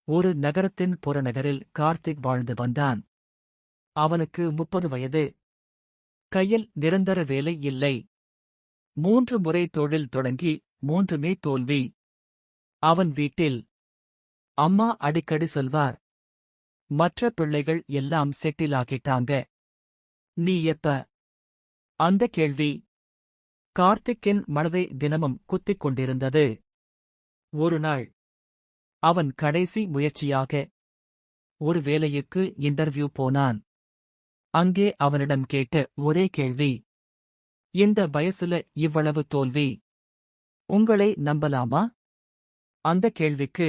ஒரு நகரத்தின் புறநகரில் கார்த்திக் வாழ்ந்து வந்தான். அவனுக்கு 30 வயது. கையில் நிரந்தர வேலை இல்லை. 3 முறை தொழில் தொடங்கி 3மே தோல்வி. அவன் வீட்டில் அம்மா அடிக்கடி சொல்வார், மற்ற பிள்ளைகள் எல்லாம் செட்டில் ஆகிட்டாங்க, நீ எப்ப? அந்த கேள்வி கார்த்திக்கின் மனதை தினமும் குத்திக் கொண்டிருந்தது. ஒரு நாள் அவன் கடைசி முயற்சியாக ஒரு வேலைக்கு இன்டர்வியூ போனான். அங்கே அவனிடம் கேட்ட ஒரே கேள்வி, இந்த வயசுல இவ்வளவு தோல்வி, உங்களை நம்பலாமா? அந்த கேள்விக்கு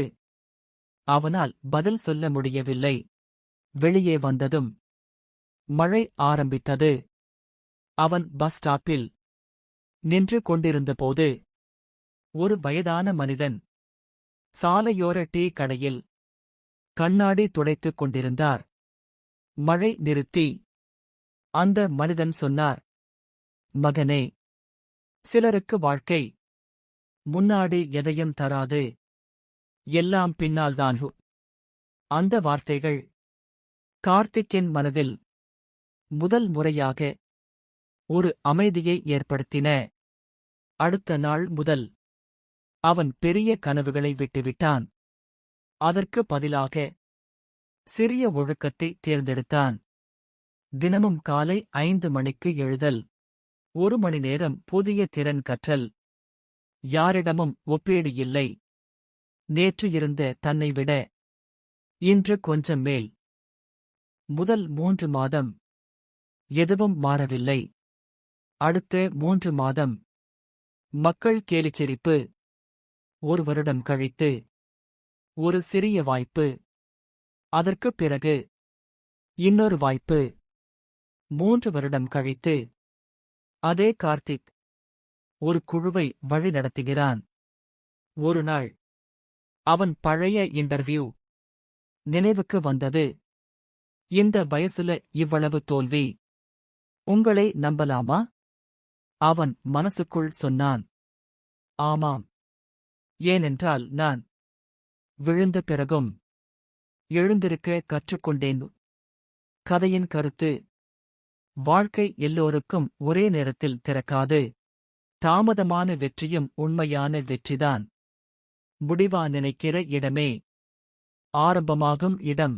அவனால் பதில் சொல்ல முடியவில்லை. வெளியே வந்ததும் மழை ஆரம்பித்தது. அவன் பஸ் ஸ்டாப்பில் நின்று கொண்டிருந்தபோது ஒரு வயதான மனிதன் சாலையோர டீ கடையில் கண்ணாடி துடைத்துக் கொண்டிருந்தார். மழை நிறுத்தி அந்த மனிதன் சொன்னார், மகனே, சிலருக்கு வாழ்க்கை முன்னாடி எதையும் தராது, எல்லாம் பின்னால்தான். அந்த வார்த்தைகள் கார்த்திக்கின் மனதில் முதல் முறையாக ஒரு அமைதியை ஏற்படுத்தின. அடுத்த நாள் முதல் அவன் பெரிய கனவுகளை விட்டுவிட்டான். அதற்கு பதிலாக சிறிய ஒழுக்கத்தை தேர்ந்தெடுத்தான். தினமும் காலை 5 மணிக்கு எழுதல், 1 மணி நேரம் புதிய திறன் கற்றல், யாரிடமும் ஒப்பீடு இல்லை, நேற்று இருந்த தன்னை விட இன்று கொஞ்சம் மேல். முதல் 3 மாதம் எதுவும் மாறவில்லை. அடுத்த 3 மாதம் மக்கள் கேலிச்சிரிப்பு. 1 வருடம் கழித்து ஒரு சிறிய வாய்ப்பு. அதற்குப் பிறகு இன்னொரு வாய்ப்பு. 3 வருடம் கழித்து அதே கார்த்திக் ஒரு குழுவை வழிநடத்துகிறான். ஒரு நாள் அவன் பழைய இன்டர்வியூ நினைவுக்கு வந்தது. இந்த வயசுல இவ்வளவு தோல்வி, உங்களை நம்பலாமா? அவன் மனசுக்குள் சொன்னான், ஆமாம், ஏனென்றால் நான் விழுந்த பிறகும் எழுந்திருக்க கற்றுக்கொண்டேன். கதையின் கருத்து: வாழ்க்கை எல்லோருக்கும் ஒரே நேரத்தில் திறக்காது. தாமதமான வெற்றியும் உண்மையான வெற்றிதான். முடிவா நினைக்கிற இடமே ஆரம்பமாகும் இடம்.